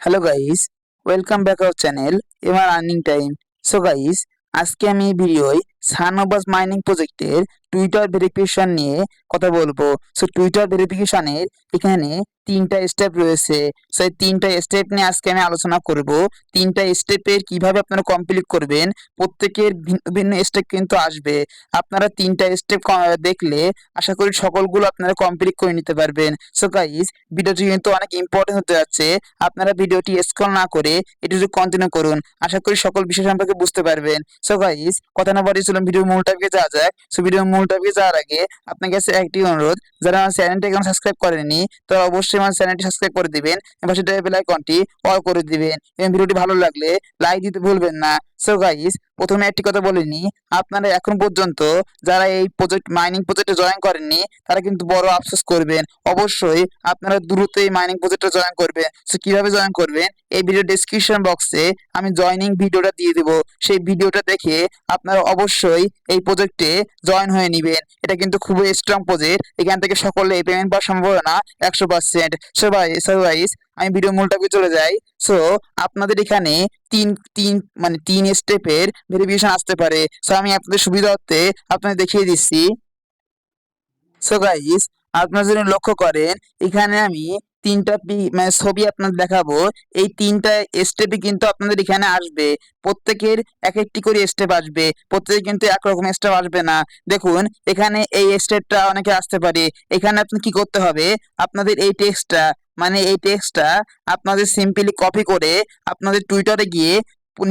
Hello guys, welcome back our channel MR earning time. So guys, আজকে আমি এই ভিডিওয় সানবাস mining প্রজেক্টের টুইটার ভেরিফিকেশন নিয়ে কথা বলবো। সো টুইটার ভেরিফিকেশনের এখানে তিনটা স্টেপ রয়েছে। সো এই তিনটা স্টেপ নিয়ে আজকে আমি আলোচনা করব। তিনটা স্টেপের কিভাবে আপনারা কমপ্লিট করবেন, প্রত্যেকের ভিন্ন ভিন্ন স্টেপ কিন্তু আসবে। আপনারা তিনটা স্টেপ দেখলে আশা করি সকলগুলো আপনারা কমপ্লিট করে নিতে পারবেন। সো গাইস, ভিডিওটি কিন্তু অনেক ইম্পর্টেন্ট হতে যাচ্ছে। আপনারা ভিডিওটি স্ক্রল না করে এটি যদি কন্টিনিউ করুন, আশা করি সকল বিষয় সম্পর্কে বুঝতে পারবেন। সো গাইস, কথা না বাড়িয়ে চলুন ভিডিওর মূল টপিকে যাওয়া যাক। সো ভিডিওর মূল টপিকে যাওয়ার আগে আপনার কাছে একটি অনুরোধ, যারা আমার চ্যানেলটি এখন সাবস্ক্রাইব করেননি তারা অবশ্যই আমার চ্যানেলটি সাবস্ক্রাইব করে দিবেন এবং সেটা বেল আইকনটি অল করে দিবেন এবং ভিডিওটি ভালো লাগলে লাইক দিতে ভুলবেন না। সো গাইস, প্রথমে একটি কথা বলে নিই, আপনারা এখন পর্যন্ত যারা এই মাইনিং প্রজেক্টে জয়েন করেননি তারা কিন্তু বড় আফসোস করবেন। অবশ্যই আপনারা দ্রুত এই মাইনিং প্রজেক্টে জয়েন করবেন। সো কিভাবে জয়েন করবেন, এই ভিডিও ডেসক্রিপশন বক্সে আমি জয়েনিং ভিডিওটা দিয়ে দেব। সেই ভিডিওটা দেখে আপনারা অবশ্যই এই প্রজেক্টে জয়েন হয়ে নেবেন। এটা কিন্তু খুবই স্ট্রং প্রজেক্ট, এখান থেকে সকলে পেমেন্ট পাওয়ার সম্ভাবনা 100%। সো গাইস, আমি ভিডিও মূল টপিকে চলে যাই। সো আপনাদের এখানে তিন তিন মানে তিন স্টেপের ভেরিফিকেশন আসতে পারে। সো আমি আপনাদের সুবিধার্থে আপনাদের দেখিয়ে দিচ্ছি। সো গাইস, আপনারা যদি লক্ষ্য করেন, এখানে আমি তিনটা ছবি আপনাদের দেখাবো। এই তিনটা স্টেপে কিন্তু আপনাদের এখানে আসবে। প্রত্যেকের এক একটি করে স্টেপ আসবে, প্রত্যেকে কিন্তু একরকম স্টেপ আসবে না। দেখুন, এখানে এই স্টেপটা অনেকে আসতে পারে। এখানে আপনি কি করতে হবে, আপনাদের এই টেক্সটটা আপনাদের সিম্পলি কপি করে আপনাদের টুইটারে গিয়ে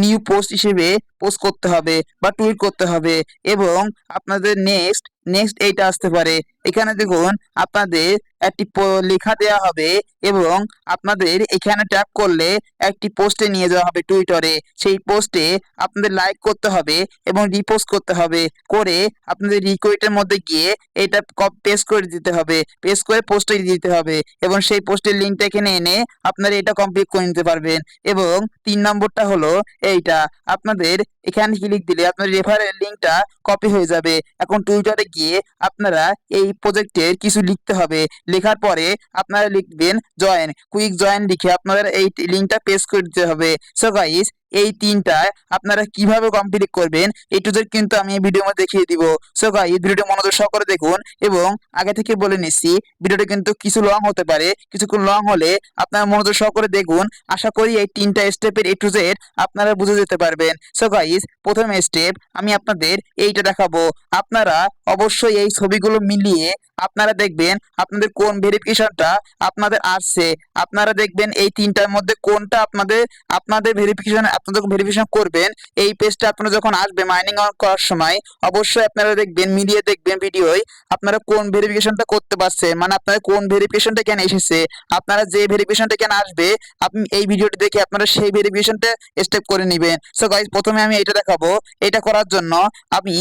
নিউ পোস্ট হিসেবে পোস্ট করতে হবে বা টুইট করতে হবে। এবং আপনাদের নেক্সট নেক্সট এইটা আসতে পারে। এখানে দেখুন, আপনাদের একটি লেখা দেওয়া হবে এবং আপনাদের এখানে ট্যাপ করলে একটি পোস্টে নিয়ে যাওয়া হবে টুইটারে। সেই পোস্টে আপনাদের লাইক করতে হবে এবং রিপোস্ট করতে হবে। করে আপনাদের রিকোয়েটের মধ্যে গিয়ে এটা পেস্ট করে দিতে হবে, পেস্ট করে পোস্টে দিতে হবে এবং সেই পোস্টের লিঙ্কটা এখানে এনে আপনারা এটা কমপ্লিট করে নিতে পারবেন। এবং 3 নম্বরটা হলো এইটা, আপনাদের এখানে ক্লিক দিলে আপনার রেফারেল লিঙ্কটা কপি হয়ে যাবে। এখন টুইটারে গিয়ে আপনারা এই প্রজেক্টের কিছু লিখতে হবে। লেখার পরে আপনারা লিখবেন জয়েন, কুইক জয়েন লিখে আপনারা এই লিঙ্কটা পেস্ট করে দিতে হবে। সো গাইস, এই তিনটা আপনারা কিভাবে কমপ্লিট করবেন এই টু জেড কিন্তু আমি এই ভিডিওর মধ্যে দেখিয়ে দিব। সো গাইস, ভিডিওটি মনোযোগ সহকারে দেখুন এবং আগে থেকে বলে নিচ্ছি ভিডিওটি কিন্তু কিছু লং হতে পারে। কিছুক্ষণ লং হলে আপনারা মনোযোগ সহকারে দেখুন, আশা করি এই তিনটা স্টেপের এ টু জেড আপনারা বুঝে যেতে পারবেন। সো গাইস, প্রথম স্টেপ আমি আপনাদের এইটা দেখাবো। আপনারা অবশ্যই এই ছবিগুলো মিলিয়ে আপনারা দেখবেন আপনাদের কোন ভেরিফিকেশনটা আপনাদের আসছে। আপনারা দেখবেন এই তিনটার মধ্যে কোনটা আপনাদের আপনাদের ভেরিফিকেশন করবেন। এই পেজটা আপনারা যখন আসবে মাইনিং অন করার সময় অবশ্যই আপনারা দেখবেন, মিলিয়ে দেখবেন ভিডিওয় আপনারা কোন ভেরিফিকেশনটা করতে পারছেন, মানে আপনারা কোন ভেরিফিকেশনটা কেন এসেছে। আপনারা যে ভেরিফিকেশনটা কেন আসবে আপনি এই ভিডিওটি দেখে আপনারা সেই ভেরিফিকেশনটা স্টেপ করে নেবেন। সো গাইস, প্রথমে আমি এটা দেখাবো। এটা করার জন্য আমি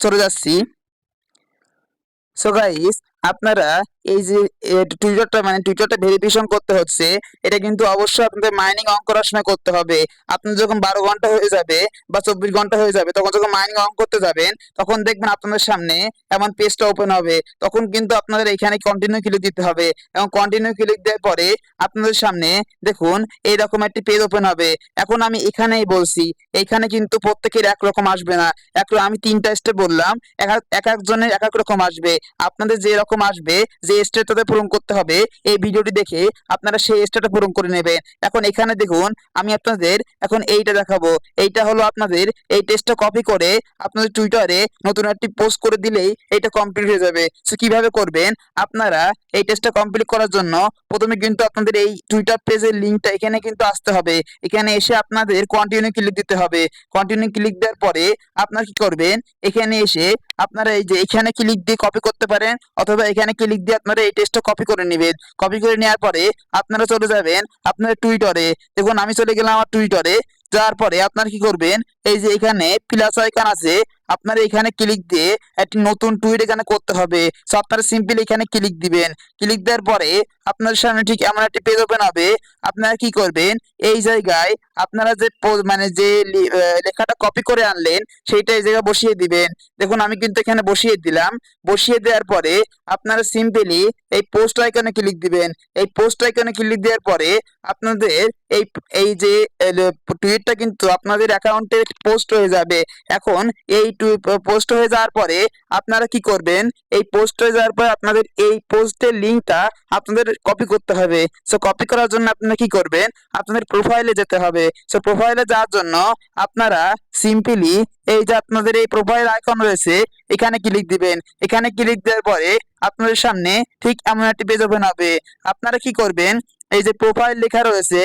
চলে যাচ্ছি। সো গাইস, আপনারা এই যে টুইটারটা ভেরিফিকেশন করতে হচ্ছে, এটা কিন্তু অবশ্যই আপনাদের মাইনিং অন করার সময় করতে হবে। আপনি যখন 12 ঘন্টা হয়ে যাবে বা 24 ঘন্টা হয়ে যাবে, তখন যখন মাইনিং অন করতে যাবেন তখন দেখবেন আপনাদের সামনে এমন পেজটা ওপেন হবে। তখন কিন্তু আপনাদের এখানে কন্টিনিউ ক্লিক দিতে হবে এবং কন্টিনিউ ক্লিক দেওয়ার পরে আপনাদের সামনে দেখুন এইরকম একটি পেজ ওপেন হবে। এখন আমি এখানেই বলছি, এইখানে কিন্তু প্রত্যেকের একরকম আসবে না। আমি 3টা স্টেপ বললাম, এক একজনের এক এক রকম আসবে। আপনাদের যে রকম আসবে, যে স্টেটটা পূরণ করতে হবে, এই ভিডিওটি দেখে আপনারা সেই স্টেটটা পূরণ করে নেবেন। এখন এখানে দেখুন, আমি আপনাদের এখন এইটা দেখাবো। এইটা হলো আপনাদের এই টেস্টটা কপি করে আপনাদের টুইটারে নতুন একটি পোস্ট করে দিলেই এটা কমপ্লিট হয়ে যাবে। সো কিভাবে করবেন, আপনারা এই টেস্টটা কমপ্লিট করার জন্য প্রথমে কিন্তু আপনাদের এই টুইটার পেজের লিঙ্কটা এখানে কিন্তু আসতে হবে। এখানে এসে আপনাদের কন্টিনিউ ক্লিক দিতে হবে। কন্টিনিউ ক্লিক দেওয়ার পরে আপনারা কি করবেন, এখানে এসে আপনারা এই যে এখানে ক্লিক দিয়ে কপি করতে পারেন অথবা এখানে ক্লিক দিয়ে আপনারা এই টেক্সটটা কপি করে নেবেন। কপি করে নেওয়ার পরে আপনারা চলে যাবেন আপনার টুইটারে। দেখুন, আমি চলে গেলাম আমার টুইটারে। যাওয়ার পরে আপনারা কি করবেন, এই যে এখানে প্লাস আইকন আছে, আপনারা এখানে ক্লিক দিয়ে একটি নতুন টুইট এখানে করতে হবে। সো আপনারা সিম্পলি এখানে ক্লিক দিবেন। ক্লিক দেওয়ার পরে আপনাদের সামনে ঠিক এমন একটি পেজ ওপেন হবে। আপনারা কি করবেন, এই জায়গায় আপনারা যে মানে যে লেখাটা কপি করে আনলেন সেইটা এই জায়গায় বসিয়ে দিবেন। দেখুন আমি কিন্তু এখানে বসিয়ে দিলাম। বসিয়ে দেওয়ার পরে আপনারা সিম্পলি এই পোস্ট আইকনে ক্লিক দিবেন। এই পোস্ট আইকনে ক্লিক দেওয়ার পরে আপনাদের এই এই যে টুইটটা কিন্তু আপনাদের অ্যাকাউন্টে পোস্ট হয়ে যাবে। এখন এই পোস্ট হয়ে যাওয়ার পরে আপনারা কি করবেন, এই পোস্ট হয়ে যাওয়ার পরে আপনাদের এই পোস্টের লিঙ্কটা আপনাদের কপি করতে হবে। সো কপি করার জন্য আপনারা কি করবেন, আপনাদের প্রোফাইলে যেতে হবে। সো প্রোফাইলে যাওয়ার জন্য আপনারা সিম্পলি এই যে আপনাদের এই প্রোফাইল আইকন রয়েছে এখানে ক্লিক দিবেন। এখানে ক্লিক দেওয়ার পরে আপনাদের সামনে ঠিক এমন একটি পেজ ওপেন হবে। আপনারা কি করবেন, এই যে প্রোফাইল লেখা রয়েছে,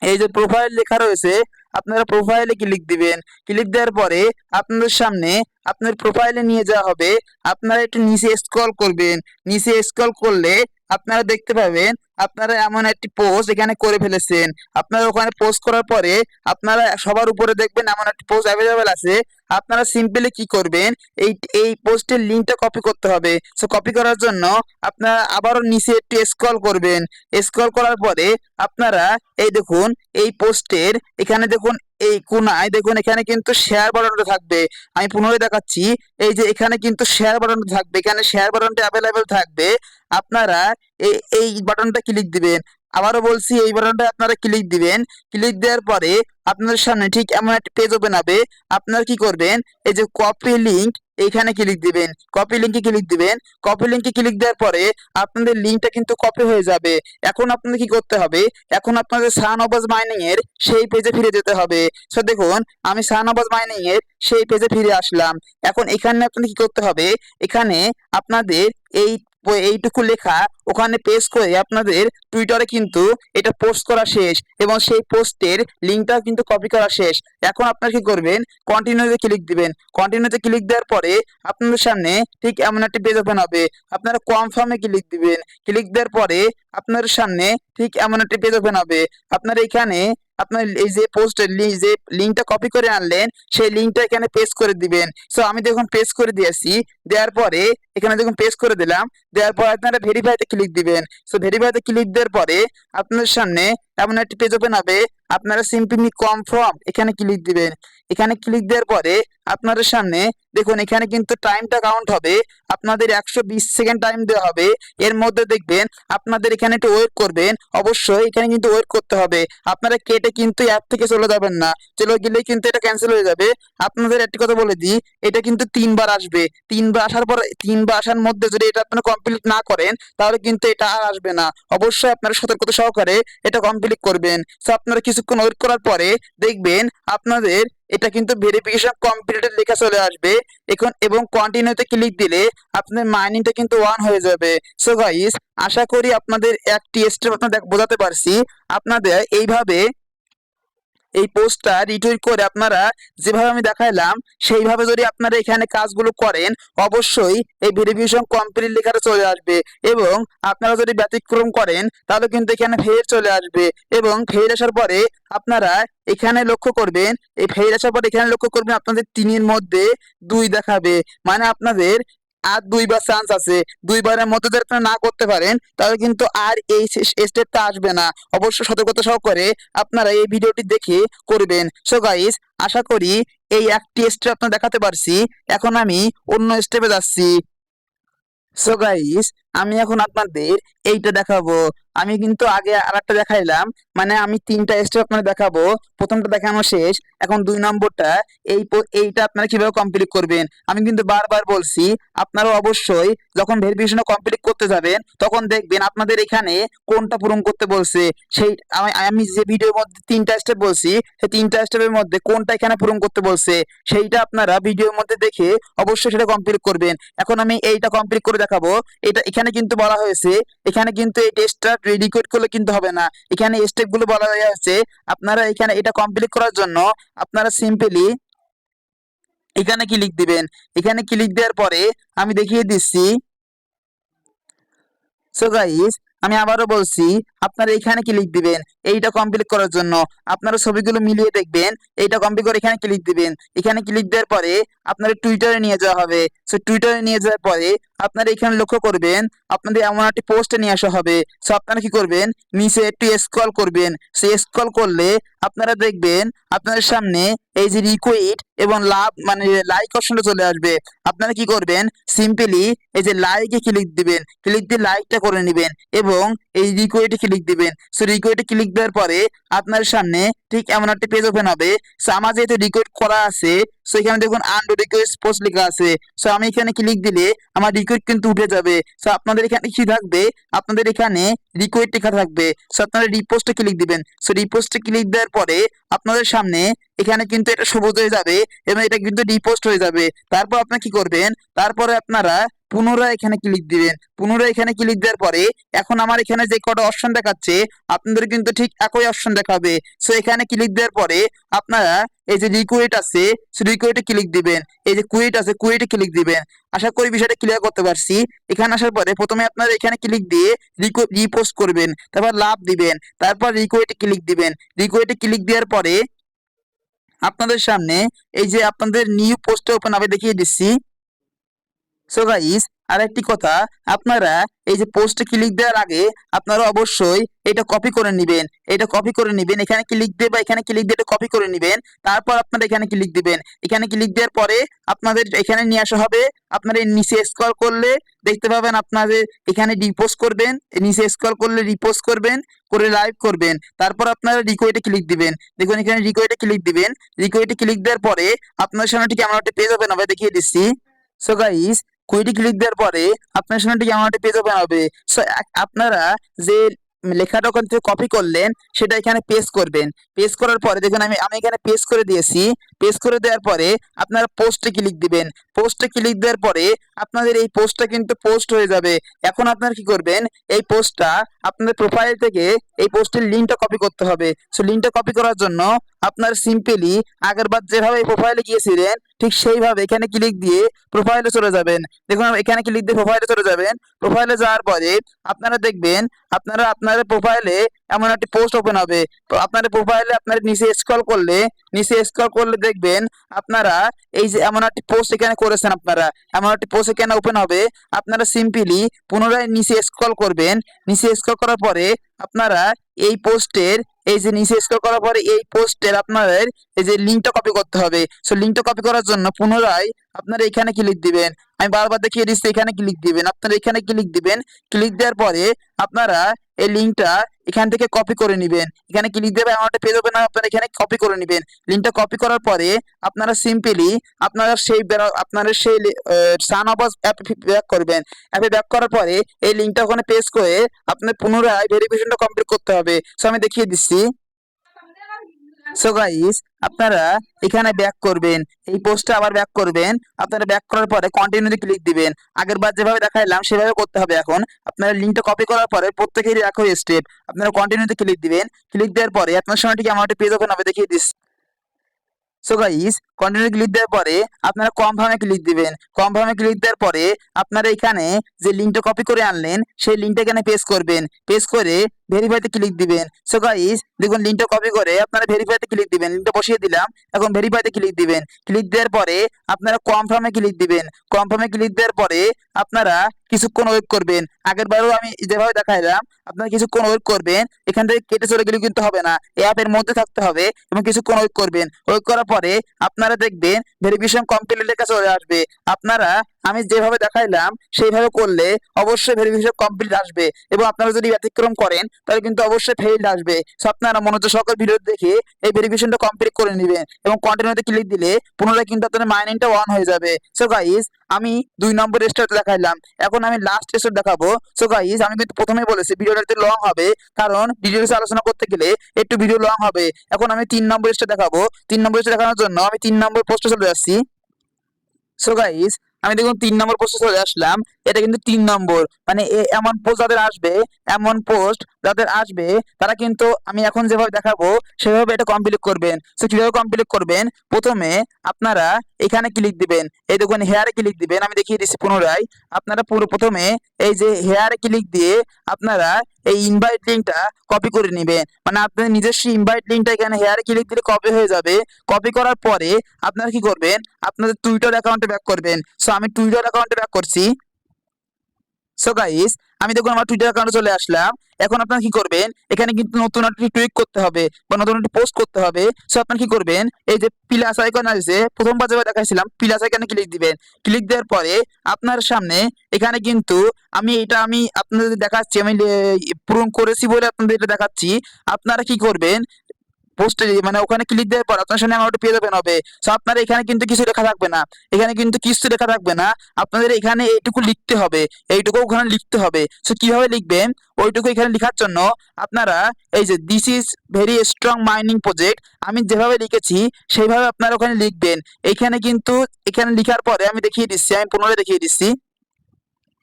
এই যে প্রোফাইল লেখা রয়েছে আপনারা প্রোফাইলে ক্লিক দিবেন। ক্লিক দেওয়ার পরে আপনাদের সামনে আপনার প্রোফাইলে নিয়ে যাওয়া হবে। আপনারা একটু নিচে স্ক্রল করবেন। নিচে স্ক্রল করলে আপনারা দেখতে পাবেন আপনারা এমন একটি পোস্ট এখানে করে ফেলেছেন। আপনারা ওখানে পোস্ট করার পরে আপনারা সবার উপরে দেখবেন এমন একটি পোস্ট অ্যাভেলেবেল আছে। আপনারা সিম্পলি কি করবেন, এই এই পোস্টের লিঙ্কটা কপি করতে হবে। সো কপি করার জন্য আপনারা আবারও নিচে একটু স্ক্রল করবেন। স্ক্রল করার পরে আপনারা এই দেখুন এই পোস্টের এখানে দেখুন এই কোনায় দেখুন এখানে কিন্তু শেয়ার বাটনটা থাকবে। আমি পুনরায় দেখাচ্ছি, এই যে এখানে কিন্তু শেয়ার বাটনটা থাকবে, এখানে শেয়ার বাটনটা অ্যাভেলেবেল থাকবে। আপনারা এই বাটনটা ক্লিক দিবেন। আবারও বলছি এই বাটনটা আপনারা ক্লিক দিবেন। ক্লিক দেওয়ার পরে আপনাদের সামনে ঠিক এমন একটা পেজ ওপেন হবে। আপনারা কি করবেন, এই যে কপি লিংক এইখানে ক্লিক দিবেন। কপি লিংকে ক্লিক দিবেন। কপি লিংকে ক্লিক দেওয়ার পরে আপনাদের লিংকটা কিন্তু কপি হয়ে যাবে। এখন আপনাদের কি করতে হবে, এখন আপনাদের শাহনবাজ মাইনিং এর সেই পেজে ফিরে যেতে হবে। সো দেখুন আমি শাহনবাজ মাইনিং এর সেই পেজে ফিরে আসলাম। এখন এখানে আপনাদের কি করতে হবে, এখানে আপনাদের এইটুকু লেখা ওখানে পেস্ট করে আপনাদের টুইটারে কিন্তু এটা পোস্ট করা শেষ এবং সেই পোস্টের লিঙ্কটা কিন্তু কপি করা শেষ। এখন আপনারা কি করবেন, কন্টিনিউতে ক্লিক দিবেন। কন্টিনিউতে ক্লিক দেওয়ার পরে আপনাদের সামনে ঠিক এমন একটি পেজ ওপেন হবে। আপনারা কনফার্মে ক্লিক দিবেন। ক্লিক দেওয়ার পরে আপনার সামনে ঠিক এমন একটি পেজ ওপেন হবে। আপনারা এখানে আপনার এই যে পোস্টের যে লিঙ্কটা কপি করে আনলেন সেই লিঙ্কটা এখানে পেস্ট করে দিবেন। সো আমি দেখুন পেস্ট করে দিয়েছি। দেওয়ার পরে এখানে দেখুন পেস্ট করে দিলাম। দেওয়ার পর আপনারা ভেরিফাইতে ক্লিক দিবেন। সো ভেরিফাইতে ক্লিক দেওয়ার পরে আপনাদের সামনে এমন একটি পেজ ওপেন হবে। আপনারা সিম্পলি কনফার্ম এখানে ক্লিক দিবেন। এখানে ক্লিক দেওয়ার পরে আপনাদের সামনে দেখুন এখানে কিন্তু টাইমটা কাউন্ট হবে। আপনাদের 120 সেকেন্ড টাইম দেওয়া হবে। এর মধ্যে দেখবেন আপনাদের এখানে একটু ওয়েট করবেন। অবশ্যই এখানে কিন্তু ওয়েট করতে হবে। আপনারা কেটে কিন্তু অ্যাপ থেকে চলে যাবেন না, চলে গেলেই কিন্তু এটা ক্যান্সেল হয়ে যাবে। আপনাদের একটি কথা বলে দিই, এটা কিন্তু 3 বার আসবে। 3 বার আসার পর 3 বার আসার মধ্যে যদি এটা আপনারা কমপ্লিট না করেন তাহলে কিন্তু এটা আর আসবে না। অবশ্যই আপনারা সতর্কতা সহকারে এটা কমপ্লিট করবেন। সো আপনারা কিছুক্ষণ ওয়েট করার পরে দেখবেন আপনাদের এটা কিন্তু ভেরিফিকেশন কমপ্লিটেড লেখা চলে আসবে এখন, এবং কন্টিনিউতে ক্লিক দিলে আপনার মাইনিংটা কিন্তু অন হয়ে যাবে। সো গাইস আশা করি আপনাদের একটি স্টেপ আপনাদের বোঝাতে পারছি। আপনাদের এইভাবে এই পোস্টটা রিটুইট করে আপনারা যেভাবে আমি দেখাইলাম সেইভাবে যদি আপনারা এখানে কাজগুলো করেন অবশ্যই এই ভেরিফিকেশন কমপ্লিট লেখাটা চলে আসবে। এবং আপনারা যদি ব্যতিক্রম করেন তাহলে কিন্তু এখানে ফের চলে আসবে। এবং ফের আসার পরে আপনারা এখানে লক্ষ্য করবেন, এই ফের আসার পরে এখানে লক্ষ্য করবেন আপনাদের 3-এর মধ্যে 2 দেখাবে। মানে আপনাদের আর 2 বার চান্স আছে। 2 বারের মধ্যে যদি আপনারা না করতে পারেন তাহলে কিন্তু আর এই স্টেপটা আসবে না। অবশ্যই সতর্কতা সহকারে আপনারা এই ভিডিওটি দেখে করবেন। সো গাইস আশা করি এই একটি স্টেপ আপনারা দেখাতে পারছি। এখন আমি অন্য স্টেপে যাচ্ছি। সো গাইস আমি এখন আপনাদের এইটা দেখাবো। আমি কিন্তু আগে আরেকটা দেখাইলাম, মানে আমি 3টা স্টেপ আপনাদের দেখাবো। প্রথমটা দেখানো শেষ, এখন 2 নম্বরটা এইটা আপনারা কিভাবে কমপ্লিট করবেন। আমি কিন্তু বারবার বলছি আপনারা অবশ্যই যখন ভেরিফিকেশন কমপ্লিট করতে যাবেন তখন দেখবেন আপনাদের এখানে কোনটা পূরণ করতে বলছে। সেই আমি যে ভিডিওর মধ্যে 3টা স্টেপ বলছি সেই 3টা স্টেপের মধ্যে কোনটা এখানে পূরণ করতে বলছে সেইটা আপনারা ভিডিওর মধ্যে দেখে অবশ্যই সেটা কমপ্লিট করবেন। এখন আমি এইটা কমপ্লিট করে দেখাবো। এটা এখানে কিন্তু বলা হয়েছে, এখানে কিন্তু এই টেস্টটা রেকর্ড করলে কিন্তু হবে না। এখানে স্টেপ গুলো বলা হয়েছে। আপনারা এখানে এটা কমপ্লিট করার জন্য আপনারা সিম্পলি এখানে ক্লিক দিবেন। এখানে ক্লিক দেওয়ার পরে আমি দেখিয়ে দিচ্ছি। সো গাইস আমি আবারও বলছি আপনারা এখানে ক্লিক দিবেন এইটা কমপ্লিট করার জন্য। আপনারা ছবিগুলো মিলিয়ে দেখবেন। এইটা কমপ্লিট করে এখানে ক্লিক দিবেন। এখানে ক্লিক দেওয়ার পরে আপনারা টুইটারে নিয়ে যাওয়া হবে। সো টুইটারে নিয়ে যাওয়ার পরে আপনারা এখানে লক্ষ্য করবেন আপনাদের এমন একটি পোস্টে নিয়ে আসা হবে। সো আপনারা কি করবেন, নিচে একটু স্ক্রল করবেন। সেই স্ক্রল করলে আপনারা দেখবেন আপনাদের সামনে এই যে রিকুইট এবং লাভ মানে লাইক অপশনটা চলে আসবে। আপনারা কি করবেন, সিম্পলি এই যে লাইকে ক্লিক দিবেন, ক্লিক দিয়ে লাইকটা করে নেবেন এবং এই রিকুইটে ক্লিক দিবেন। সো রিকুইটে ক্লিক দেওয়ার পরে আপনার সামনে ঠিক এমন একটা পেজ ওপেন হবে। সো আমার যেহেতু রিকুইট করা আছে, সো এখানে দেখুন আনডু রিকোয়েস্ট পোস্ট লেখা আছে। সো আমি এখানে ক্লিক দিলে আমার রিকুইট কিন্তু উঠে যাবে। সো আপনাদের এখানে কি থাকবে, আপনাদের এখানে রিকুইট লেখা থাকবে। সো আপনারা রিপোস্টে ক্লিক দিবেন। সো রিপোস্টে ক্লিক দেওয়ার পরে আপনাদের সামনে এখানে কিন্তু এটা সবুজ হয়ে যাবে এবং এটা কিন্তু রিপোস্ট হয়ে যাবে। তারপর আপনারা কি করবেন, তারপরে আপনারা পুনরায় এখানে ক্লিক দিবেন। পুনরায় এখানে ক্লিক দেওয়ার পরে এখন আমার এখানে যে কটা অপশন দেখাচ্ছে আপনাদের কিন্তু ঠিক একই অপশন দেখাবে। সো এখানে ক্লিক দেওয়ার পরে আপনারা এই যে রিকুইট আছে রিকুইটে ক্লিক দিবেন, এই যে কুইট আছে কুইটে ক্লিক দিবেন। আশা করি বিষয়টা ক্লিয়ার করতে পারছি। এখানে আসার পরে প্রথমে আপনারা এখানে ক্লিক দিয়ে রিপোস্ট করবেন, তারপর লাভ দিবেন, তারপর রিকুইটে ক্লিক দিবেন। রিকুইটে ক্লিক দেওয়ার পরে আপনাদের সামনে এই যে আপনাদের নিউ পোস্টে ওপেন হবে, দেখিয়ে দিচ্ছি। সো গাইস আরেকটি কথা, আপনারা এই যে পোস্টে ক্লিক দেওয়ার আগে আপনারা অবশ্যই এটা কপি করে নেবেন। এটা কপি করে নেবেন, এখানে ক্লিক দিয়ে বা এখানে ক্লিক দিয়ে এটা কপি করে নেবেন। তারপর আপনারা এখানে ক্লিক দিবেন। এখানে ক্লিক দেওয়ার পরে আপনাদের এখানে নিয়ে আসা হবে। আপনারা এই নিচে স্ক্রল করলে দেখতে পাবেন আপনাদের এখানে রিপোস্ট করবেন, নিচে স্ক্রল করলে রিপোস্ট করবেন, করে লাইভ করবেন। তারপর আপনারা রিকোয়েটে ক্লিক দিবেন। দেখুন এখানে রিকোয়েটে ক্লিক দিবেন। রিকোয়েটে ক্লিক দেওয়ার পরে আপনার সামনে ঠিক এমন একটা পেজ ওপেন হবে, দেখিয়ে দিচ্ছি। সো গাইস কুইটি ক্লিক দেওয়ার পরে আপনার সামনে ঠিক এমন একটা পেজ ওপেন হবে। সো আপনারা যে লেখাটা ওখান থেকে কপি করলেন সেটা এখানে পেস্ট করবেন। পেস্ট করার পরে দেখুন আমি আমি এখানে পেস্ট করে দিয়েছি। পেস্ট করে দেওয়ার পরে আপনারা পোস্টে ক্লিক দিবেন। পোস্টে ক্লিক দেওয়ার পরে আপনাদের এই পোস্টটা কিন্তু পোস্ট হয়ে যাবে। এখন আপনারা কি করবেন, এই পোস্টটা আপনাদের প্রোফাইল থেকে এই পোস্টের লিঙ্কটা কপি করতে হবে। সো লিঙ্কটা কপি করার জন্য আপনার সিম্পলি আগেরবার যেভাবে এই প্রোফাইলে গিয়েছিলেন ঠিক সেইভাবে এখানে ক্লিক দিয়ে প্রোফাইলে চলে যাবেন। দেখুন এখানে ক্লিক দিয়ে প্রোফাইলে চলে যাবেন। প্রোফাইলে যাওয়ার পরে আপনারা দেখবেন আপনারা আপনাদের প্রোফাইলে এমন একটি পোস্ট ওপেন হবে। তো আপনাদের প্রোফাইলে আপনার নিচে স্ক্রল করলে দেখবেন আপনারা এই যে এমন একটি পোস্ট এখানে করেছেন, আপনারা এমন একটি পোস্ট এখানে ওপেন হবে। আপনারা সিম্পলি পুনরায় নিচে স্ক্রল করবেন। নিচে স্ক্রল করার পরে আপনারা এই পোস্টের এই যে নিচে স্ক্রল করার পরে এই পোস্টের আপনাদের এই যে লিঙ্কটা কপি করতে হবে। সো লিঙ্কটা কপি করার জন্য পুনরায় আপনারা এখানে ক্লিক দিবেন। আমি বারবার দেখিয়ে দিচ্ছি, এখানে ক্লিক দিবেন। আপনারা এখানে ক্লিক দিবেন। ক্লিক দেওয়ার পরে আপনারা এই লিঙ্কটা এখান থেকে কপি করে নেবেন। এখানে ক্লিক দেবে এমন একটা পেজ ওপেন হবে, আপনারা এখানে কপি করে নেবেন। লিঙ্কটা কপি করার পরে আপনারা সিম্পলি আপনারা সেই সান অফ আস অ্যাপে ব্যাক করবেন। অ্যাপে ব্যাক করার পরে এই লিঙ্কটা ওখানে পেস্ট করে আপনার পুনরায় ভেরিফিকেশনটা কমপ্লিট করতে হবে। সো আমি দেখিয়ে দিচ্ছি। সো গাইস আপনারা এখানে ব্যাক করবেন, এই পোস্টে আবার ব্যাক করবেন। আপনারা ব্যাক করার পরে কন্টিনিউতে ক্লিক দিবেন। আগেরবার যেভাবে দেখাইলাম সেভাবে করতে হবে। এখন আপনারা লিঙ্কটা কপি করার পরে প্রত্যেকেরই একই স্টেপ, আপনারা কন্টিনিউতে ক্লিক দিবেন। ক্লিক দেওয়ার পরে আপনার সামনে ঠিক আমার একটা পেজ ওপেন হবে, দেখিয়ে দিচ্ছি। সো গাইস কন্টিনিউ ক্লিক দেওয়ার পরে আপনারা কনফার্মে ক্লিক দিবেন। কনফার্মে ক্লিক দেওয়ার পরে আপনারা এখানে যে লিঙ্কটা কপি করে আনলেন সেই লিঙ্কটা এখানে পেস্ট করবেন। পেস্ট করে ভেরিফাইতে ক্লিক দিবেন। সো গাইস দেখুন লিঙ্কটা কপি করে আপনারা ভেরিফাইতে ক্লিক দিবেন। লিঙ্কটা বসিয়ে দিলাম, এখন ভেরিফাইতে ক্লিক দিবেন। ক্লিক দেওয়ার পরে আপনারা কনফার্মে ক্লিক দিবেন। কনফার্মে ক্লিক দেওয়ার পরে আপনারা কিছুক্ষণ ওয়েট করবেন। আগেরবারও আমি যেভাবে দেখাইলাম আপনারা কিছুক্ষণ ওয়েট করবেন। এখান থেকে কেটে চলে গেলে কিন্তু হবে না, এই অ্যাপের মধ্যে থাকতে হবে এবং কিছুক্ষণ ওয়েট করবেন। ওয়েট করার পরে আপনারা দেখবেন ভেরিফিকেশন কমপ্লিট লেখা চলে আসবে। আপনারা আমি যেভাবে দেখাইলাম সেইভাবে করলে অবশ্যই ভেরিফিকেশন কমপ্লিট আসবে এবং আপনারা যদি ব্যতিক্রম করেন তাহলে কিন্তু অবশ্যই ফেইল্ড আসবে। সো আপনারা মনোযোগ সহকারে ভিডিও দেখে এই ভেরিফিকেশনটা কমপ্লিট করে নেবেন এবং কন্টিনিউতে ক্লিক দিলে পুনরায় কিন্তু আপনাদের মাইনিংটা অন হয়ে যাবে। সো গাইস আমি 2 নম্বর স্টেপ দেখাইলাম, এখন আমি লাস্ট স্টেপ দেখাবো। সো গাইস আমি কিন্তু প্রথমেই বলেছি ভিডিওটা একটু লং হবে, কারণ ডিটেইলসে আলোচনা করতে গেলে একটু ভিডিও লং হবে। এখন আমি 3 নম্বর স্টেপ দেখাবো। 3 নম্বর স্টেপ দেখানোর জন্য আমি 3 নম্বর পোস্টে চলে যাচ্ছি। সো গাইস আমি দেখুন 3 নম্বর পোস্টে চলে আসলাম। এটা কিন্তু 3 নম্বর মানে এমন পোস্ট যাদের আসবে, এমন পোস্ট যাদের আসবে তারা কিন্তু আমি এখন যেভাবে দেখাবো সেভাবে এটা কমপ্লিট করবেন। সো কিভাবে কমপ্লিট করবেন, প্রথমে আপনারা এখানে ক্লিক দিবেন। এই দেখুন হেয়ারে ক্লিক দিবেন, আমি দেখিয়ে দিচ্ছি পুনরায়। আপনারা প্রথমে এই যে হেয়ারে ক্লিক দিয়ে আপনারা এই ইনভাইট লিঙ্কটা কপি করে নেবেন। মানে আপনাদের নিজস্ব ইনভাইট লিঙ্কটা এখানে হেয়ারে ক্লিক দিলে কপি হয়ে যাবে। কপি করার পরে আপনারা কি করবেন, আপনাদের টুইটার অ্যাকাউন্টে ব্যাক করবেন। সো আমি টুইটার অ্যাকাউন্টে ব্যাক করছি। সো গাইস, আমি দেখুন আমার টুইটার অ্যাকাউন্টে চলে আসলাম। এখন আপনারা কি করবেন, এখানে কিন্তু নতুন একটি টুইট করতে হবে বা নতুন একটি পোস্ট করতে হবে। সো আপনারা কি করবেন, এই যে প্লাস আইকন আছে, প্রথমবার যেভাবে দেখাইছিলাম প্লাস আইকনে ক্লিক দিবেন। ক্লিক দেওয়ার পরে আপনার সামনে এখানে কিন্তু আমি আপনাদের দেখাচ্ছি, আমি পূরণ করেছি বলে আপনাদের এটা দেখাচ্ছি। আপনারা কি করবেন, পোস্টে মানে ওখানে ক্লিক দেওয়ার পর আপনার সামনে আমার পেয়ে যাবেন হবে। সো আপনার এখানে কিন্তু কিছু লেখা থাকবে না, এখানে কিন্তু কিছু লেখা থাকবে না। আপনাদের এখানে এইটুকু লিখতে হবে, এইটুকু ওখানে লিখতে হবে। সো কিভাবে লিখবেন, ওইটুকু এখানে লেখার জন্য আপনারা এই যে this is very strong mining project, আমি যেভাবে লিখেছি সেইভাবে আপনারা ওখানে লিখবেন। এখানে কিন্তু এখানে লেখার পরে আমি দেখিয়ে দিচ্ছি, আমি পুনরায় দেখিয়ে দিচ্ছি।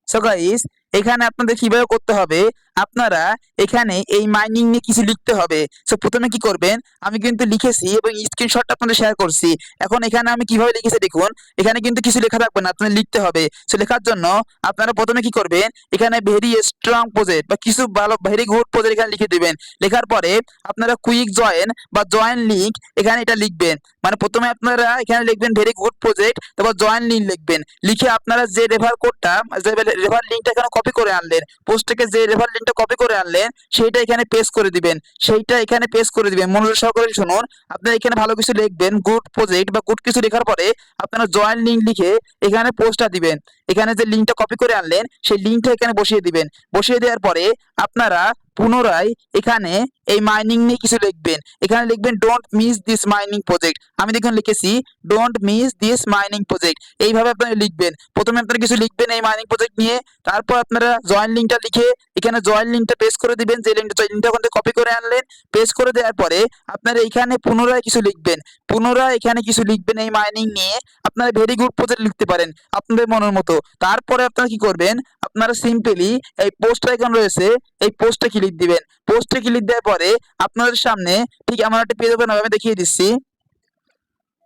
সো গাইস, এখানে আপনাদের কিভাবে করতে হবে, আপনারা এখানে এই মাইনিং নিয়ে কিছু লিখতে হবে। সো প্রথমে কি করবেন, আমি কিন্তু লিখেছি এবং স্ক্রিনশটটা আপনাদের শেয়ার করছি। এখন এখানে আমি কিভাবে লিখেছি দেখুন, এখানে কিন্তু কিছু লেখা থাকবে না, আপনাদের লিখতে হবে। সো লেখার জন্য আপনারা প্রথমে কি করবেন, এখানে ভেরি স্ট্রং প্রজেক্ট বা কিছু ভালো ভেরি গুড প্রজেক্ট এখানে লিখে দিবেন। লেখার পরে আপনারা কুইক জয়েন বা জয়েন লিঙ্ক এখানে এটা লিখবেন। মানে প্রথমে আপনারা এখানে লিখবেন ভেরি গুড প্রজেক্ট, তারপর জয়েন লিঙ্ক লিখবেন। লিখে আপনারা যে রেফার কোডটা, যে রেফার লিঙ্কটা এখানে কপি করে আনলেন, পোস্ট থেকে যে রেফার লিঙ্কটা কপি করে আনলেন সেইটা এখানে পেস্ট করে দিবেন। সেইটা এখানে পেস্ট করে দিবেন, মনোযোগ সহকারে শুনুন। আপনারা এখানে ভালো কিছু লিখবেন, গুড প্রজেক্ট বা গুড কিছু লেখার পরে আপনারা জয়েন লিঙ্ক লিখে এখানে পোস্টটা দিবেন। এখানে যে লিঙ্কটা কপি করে আনলেন সেই লিঙ্কটা এখানে বসিয়ে দিবেন। বসিয়ে দেওয়ার পরে আপনারা পুনরায় এখানে এই মাইনিং নিয়ে কিছু লিখবেন। এখানে লিখবেন don't miss this mining project. আমি দেখুন লিখেছি don't miss this mining project. এইভাবে আপনারা লিখবেন। প্রথমে আপনারা কিছু লিখবেন এই মাইনিং প্রজেক্ট নিয়ে, তারপর আপনারা জয়েন লিঙ্কটা লিখে এখানে জয়েন লিঙ্কটা পেস্ট করে দিবেন। যে লিঙ্কটা ওখান থেকে কপি করে আনলেন, পেস্ট করে দেওয়ার পরে আপনারা এখানে পুনরায় কিছু লিখবেন। পুনরায় এখানে কিছু লিখবেন এই মাইনিং নিয়ে। আপনারা ভেরি গুড প্রজেক্ট লিখতে পারেন আপনাদের মনের মতো। তারপরে আপনারা কি করবেন, আপনারা সিম্পলি এই পোস্ট আইকন রয়েছে, এই পোস্টে ক্লিক দিবেন। পোস্টে ক্লিক দেওয়ার পরে আপনাদের সামনে ঠিক এমন একটা পেজ ওপেন হবে, আমি দেখিয়ে দিচ্ছি।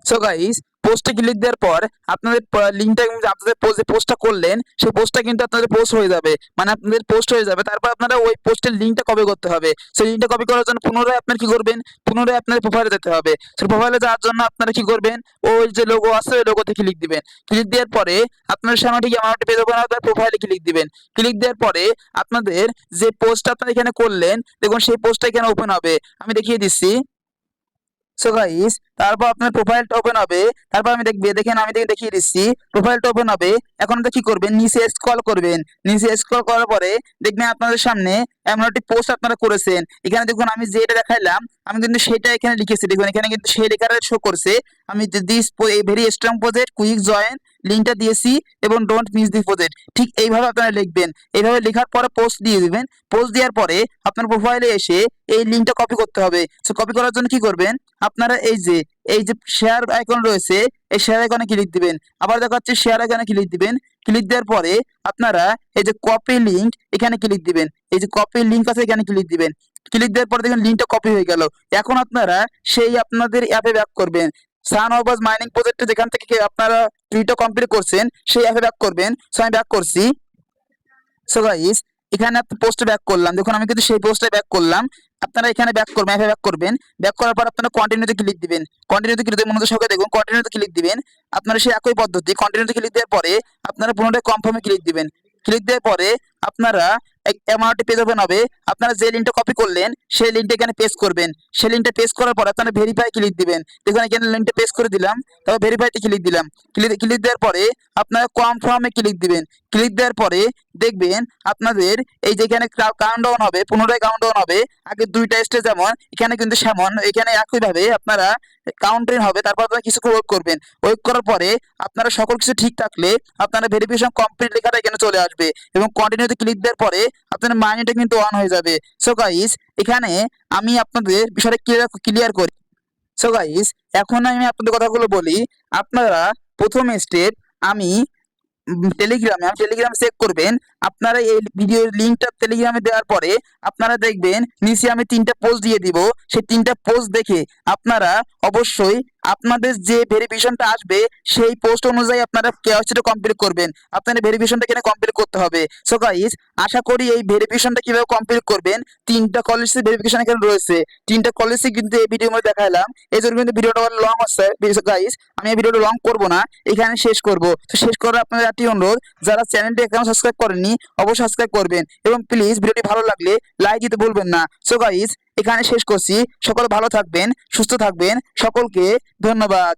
সো গাইস, পোস্টে ক্লিক দেওয়ার পর আপনাদের লিঙ্কটা, আপনাদের যে পোস্টটা করলেন সেই পোস্টটা কিন্তু আপনাদের পোস্ট হয়ে যাবে, মানে আপনাদের পোস্ট হয়ে যাবে। তারপর আপনারা ওই পোস্টের লিঙ্কটা কপি করতে হবে। সেই লিঙ্কটা কপি করার জন্য পুনরায় আপনারা কি করবেন, পুনরায় আপনাদের প্রোফাইলে যেতে হবে। সেই প্রোফাইলে যাওয়ার জন্য আপনারা কি করবেন, ওই যে লোগো আছে ওই লোগোতে ক্লিক দিবেন। ক্লিক দেওয়ার পরে আপনার সামনে ঠিক এমন একটা পেজ ওপেন হবে, প্রোফাইলে ক্লিক দিবেন। ক্লিক দেওয়ার পরে আপনাদের যে পোস্টটা আপনারা এখানে করলেন দেখুন সেই পোস্টটা এখানে ওপেন হবে, আমি দেখিয়ে দিচ্ছি। সো গাইস, তারপর আপনার প্রোফাইলটা ওপেন হবে। তারপর আমি দেখেন আমি দেখিয়ে দিচ্ছি, প্রোফাইলটা ওপেন হবে। এখন আপনারা কি করবেন, নিচে স্ক্রল করবেন। নিচে স্ক্রল করার পরে দেখবেন আপনাদের সামনে এমন একটি পোস্ট আপনারা করেছেন। এখানে দেখুন আমি যেটা দেখাইলাম আমি কিন্তু সেটা এখানে লিখেছি। দেখুন এখানে কিন্তু সেই লেখাটা শো করছে। আমি this very strong project quick join লিঙ্কটা দিয়েছি এবং ডোন্ট মিস দিস প্রজেক্ট। ঠিক এইভাবে আপনারা লিখবেন। এইভাবে লেখার পরে পোস্ট দিয়ে দিবেন। পোস্ট দেওয়ার পরে আপনার প্রোফাইলে এসে এই লিঙ্কটা কপি করতে হবে। সো কপি করার জন্য কি করবেন, আপনারা এই যে শেয়ার আইকন রয়েছে, এই শেয়ার আইকনে ক্লিক দিবেন। আবার দেখাচ্ছি, শেয়ার আইকনে ক্লিক দিবেন। ক্লিক দেওয়ার পরে আপনারা এই যে কপি লিঙ্ক এখানে ক্লিক দিবেন। এই যে কপি লিঙ্ক আছে এখানে ক্লিক দিবেন। ক্লিক দেওয়ার পরে দেখেন লিঙ্কটা কপি হয়ে গেল। এখন আপনারা সেই আপনাদের অ্যাপে ব্যাক করবেন। সানওভাস মাইনিং প্রজেক্টে যেখান থেকে আপনারা টুইটটা কমপ্লিট করছেন সেই অ্যাপে ব্যাক করবেন। সো আমি ব্যাক করছি। সো গাইস, এখানে আপনি পোস্টে ব্যাক করলাম, দেখুন আমি কিন্তু সেই পোস্টে ব্যাক করলাম। আপনারা এখানে ব্যাক করবেন, এখানে ব্যাক করবেন। ব্যাক করার পর আপনারা কন্টিনিউতে ক্লিক দিবেন। কন্টিনিউতে ক্লিক দিয়ে মনোযোগ সহকারে দেখুন, কন্টিনিউতে ক্লিক দিবেন। আপনারা সেই একই পদ্ধতি কন্টিনিউতে ক্লিক দেওয়ার পরে আপনারা পুনরায় কনফার্মে ক্লিক দিবেন। ক্লিক দেওয়ার পরে আপনারা অ্যামাউন্টে পেজ ওপেন হবে। আপনারা যে লিঙ্কটা কপি করলেন সেই লিঙ্কটা এখানে পেস্ট করবেন। সেই লিঙ্কটা পেস্ট করার পর আপনারা ভেরিফাই ক্লিক দিবেন। দেখুন এখানে লিঙ্কটা পেস্ট করে দিলাম, তারপর ভেরিফাইতে ক্লিক দিলাম। ক্লিক দেওয়ার পরে আপনারা কনফার্মে ক্লিক দিবেন। ক্লিক দেওয়ার পরে দেখবেন আপনাদের এই যে এখানে কাউন্টডাউন হবে, পুনরায় কাউন্টডাউন হবে। আগে দুইটা স্টেজ যেমন এখানে কিন্তু সেমন এখানে একইভাবে আপনারা কাউন্টিং হবে। তারপর আপনারা কিছুক্ষণ ওয়েট করবেন। ওয়েট করার পরে আপনারা সকল কিছু ঠিক থাকলে আপনারা ভেরিফিকেশন কমপ্লিট লেখাটা এখানে চলে আসবে এবং কন্টিনিউতে ক্লিক দেওয়ার পরে আপনার মাইনিংটা কিন্তু অন হয়ে যাবে। সো গাইস, এখানে আমি আপনাদের বিষয়টা ক্লিয়ার করি। সো গাইস, এখন আমি আপনাদের কথাগুলো বলি। আপনারা প্রথম স্টেপ, আমি টেলিগ্রাম চেক করবেন। আপনারা এই ভিডিওর লিঙ্কটা টেলিগ্রামে দেওয়ার পরে আপনারা দেখবেন নিচে আমি 3টা পোস্ট দিয়ে দিব। সেই 3টা পোস্ট দেখে আপনারা অবশ্যই আপনাদের যে ভেরিফিকেশনটা আসবে সেই পোস্ট অনুযায়ী আপনারা কেওয়াইসিটা কমপ্লিট করবেন। আপনাদের ভেরিফিকেশনটা এখানে কমপ্লিট করতে হবে। সো গাইস, আশা করি এই ভেরিফিকেশনটা কিভাবে কমপ্লিট করবেন, তিনটা কলেজের ভেরিফিকেশন এখানে রয়েছে। তিনটা কলেজে কিন্তু এই ভিডিওর মধ্যে দেখাইলাম। এই জন্য কিন্তু ভিডিওটা লং হচ্ছে। গাইস, আমি এই ভিডিওটা লং করব না, এখানে শেষ করব। তো শেষ করার আপনাদের একটি অনুরোধ, যারা চ্যানেলটি এখনো সাবস্ক্রাইব করেননি অবশ্যই সাবস্ক্রাইব করবেন এবং প্লিজ ভিডিওটি ভালো লাগলে লাইক দিতে ভুলবেন না। সো গাইস, এখানে শেষ করছি। সকলে ভালো থাকবেন, সুস্থ থাকবেন। সকলকে ধন্যবাদ।